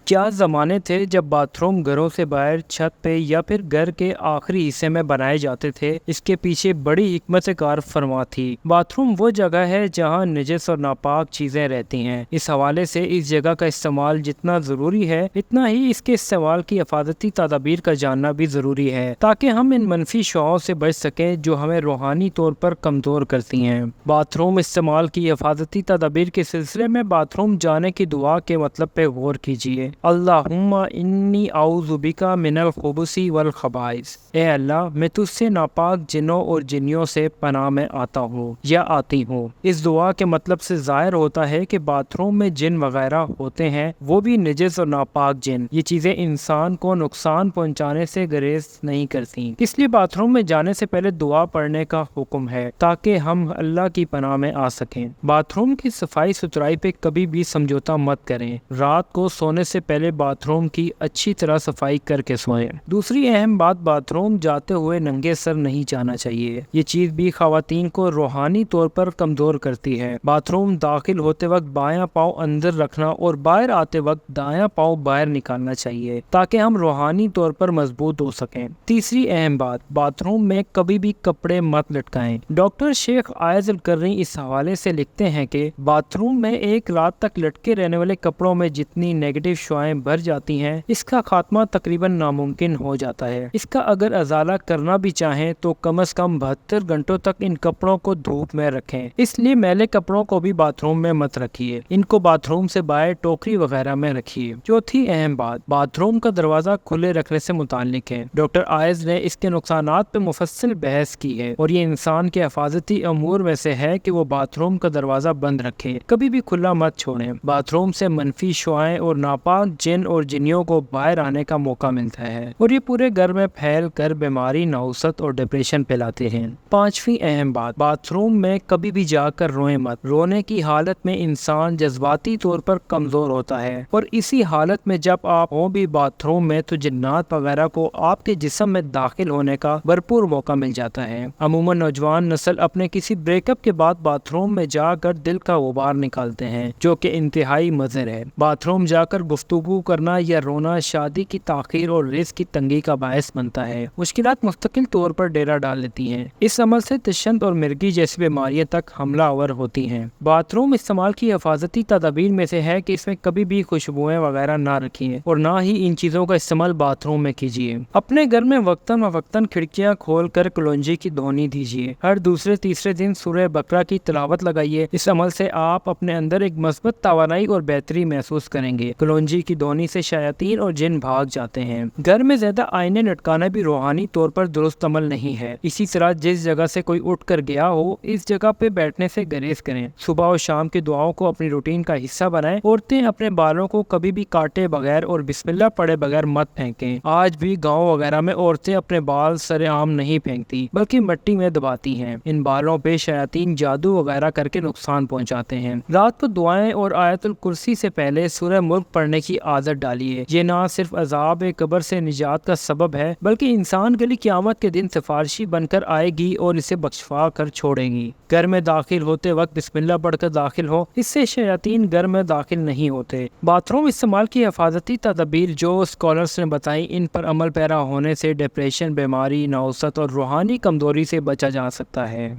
کیا زمانے تھے جب باتھ روم گھروں سے باہر چھت پہ یا پھر گھر کے آخری حصے میں بنائے جاتے تھے۔ اس کے پیچھے بڑی حکمت کار فرما تھی۔ باتھ روم وہ جگہ ہے جہاں نجس اور ناپاک چیزیں رہتی ہیں۔ اس حوالے سے اس جگہ کا استعمال جتنا ضروری ہے اتنا ہی اس کے استعمال کی حفاظتی تدابیر کا جاننا بھی ضروری ہے، تاکہ ہم ان منفی شعاؤں سے بچ سکیں جو ہمیں روحانی طور پر کمزور کرتی ہیں۔ باتھ روم استعمال کی حفاظتی تدابیر کے سلسلے میں باتھ روم جانے کی دعا کے مطلب پہ غور کیجیے۔ اللہم انی اعوذ بک من الخبث والخبائث، اے اللہ میں تجھ سے ناپاک جنوں اور جنیوں سے پناہ میں آتا ہوں یا آتی ہوں۔ اس دعا کے مطلب سے ظاہر ہوتا ہے کہ باتھ روم میں جن وغیرہ ہوتے ہیں وہ بھی نجس اور ناپاک جن، یہ چیزیں انسان کو نقصان پہنچانے سے گریز نہیں کرتی، اس لیے باتھ روم میں جانے سے پہلے دعا پڑھنے کا حکم ہے تاکہ ہم اللہ کی پناہ میں آ سکیں۔ باتھ روم کی صفائی ستھرائی پہ کبھی بھی سمجھوتا مت کریں۔ رات کو سونے سے پہلے باتھ روم کی اچھی طرح صفائی کر کے سوئیں۔ دوسری اہم بات، باتھ روم جاتے ہوئے ننگے سر نہیں جانا چاہیے۔ یہ چیز بھی خواتین کو روحانی طور پر کمزور کرتی ہے۔ باتھ روم داخل ہوتے وقت بایاں پاؤں اندر رکھنا اور باہر آتے وقت دایاں پاؤں باہر نکالنا چاہیے تاکہ ہم روحانی طور پر مضبوط ہو سکیں۔ تیسری اہم بات، باتھ روم میں کبھی بھی کپڑے مت لٹکائیں۔ ڈاکٹر شیخ آیز القرنی اس حوالے سے لکھتے ہیں کہ باتھ روم میں ایک رات تک لٹکے رہنے والے کپڑوں میں جتنی نیگیٹو شعائیں بھر جاتی ہیں اس کا خاتمہ تقریباً ناممکن ہو جاتا ہے۔ اس کا اگر ازالہ کرنا بھی چاہیں تو کم از کم 72 گھنٹوں تک ان کپڑوں کو دھوپ میں رکھیں۔ اس لیے میلے کپڑوں کو بھی باتھ روم میں مت رکھیے، ان کو باتھ روم سے باہر ٹوکری وغیرہ میں رکھیے۔ چوتھی اہم بات، باتھ روم کا دروازہ کھلے رکھنے سے متعلق ہے۔ ڈاکٹر آئز نے اس کے نقصانات پہ مفصل بحث کی ہے اور یہ انسان کے حفاظتی امور میں سے ہے کہ وہ باتھ روم کا دروازہ بند رکھے، کبھی بھی کھلا مت چھوڑیں۔ باتھ روم سے منفی شعائیں اور ناپاک جن اور جنیوں کو باہر آنے کا موقع ملتا ہے اور یہ پورے گھر میں پھیل کر بیماری، نحوست اور ڈپریشن پھیلاتے ہیں۔ پانچویں اہم بات، باتھ روم میں کبھی بھی جا کر روئیں مت۔ رونے کی حالت میں انسان جذباتی طور پر کمزور ہوتا ہے اور اسی حالت میں جب آپ ہوں بھی باتھ روم میں تو جنات وغیرہ کو آپ کے جسم میں داخل ہونے کا بھرپور موقع مل جاتا ہے۔ عموماً نوجوان نسل اپنے کسی بریک اپ کے بعد باتھ روم میں جا کر دل کا غبار نکالتے ہیں، جو کہ انتہائی مضر ہے۔ باتھ روم جا کر گفتگو کرنا یا رونا شادی کی تاخیر اور رزق کی تنگی کا باعث بنتا ہے۔ مشکلات مستقل طور پر ڈیرا ڈال لیتی ہیں۔ اس عمل سے تشنج اور مرگی جیسی بیماریاں تک حملہ آور ہوتی ہیں۔ باتھ روم استعمال کی حفاظتی تدابیر میں سے ہے کہ اس میں کبھی بھی خوشبوئیں وغیرہ نہ رکھیے اور نہ ہی ان چیزوں کا استعمال باتھ روم میں کیجیے۔ اپنے گھر میں وقتاً فوقتاً کھڑکیاں کھول کر کلونجی کی دھونی دیجیے۔ ہر دوسرے تیسرے دن سورہ بقرہ کی تلاوت لگائیے۔ اس عمل سے آپ اپنے اندر ایک مثبت توانائی اور بہتری محسوس کریں گے۔ کلونجی کی دھونی سے شیاطین اور جن بھاگ جاتے ہیں۔ گھر میں زیادہ آئینے لٹکانا بھی روحانی طور پر درست عمل نہیں ہے۔ اسی طرح جس جگہ سے کوئی اٹھ کر گیا ہو اس جگہ پہ بیٹھنے سے گریز کریں۔ صبح اور شام کی دعاؤں کو اپنی روٹین کا حصہ بنائیں۔ عورتیں اپنے بالوں کو کبھی بھی کاٹے بغیر اور بسم اللہ پڑھے بغیر مت پھینکیں۔ آج بھی گاؤں وغیرہ میں عورتیں اپنے بال سر عام نہیں پھینکتی بلکہ مٹی میں دباتی ہیں۔ ان بالوں پہ شیاطین جادو وغیرہ کر کے نقصان پہنچاتے ہیں۔ رات کو دعائیں اور آیت الکرسی سے پہلے سورہ ملک پڑھنے کی عادت ڈالیے۔ یہ نہ صرف عذاب قبر سے نجات کا سبب ہے بلکہ انسان کے لیے قیامت کے دن سفارشی بن کر آئے گی اور اسے بخشوا کر چھوڑے گی۔ گھر میں داخل ہوتے وقت بسم اللہ پڑھ کر داخل ہو، اس سے شیاطین گھر میں داخل نہیں ہوتے۔ باتھ روم استعمال کی حفاظتی تدابیر جو اسکالرز نے بتائی، ان پر عمل پیرا ہونے سے ڈپریشن، بیماری، نحوست اور روحانی کمزوری سے بچا جا سکتا ہے۔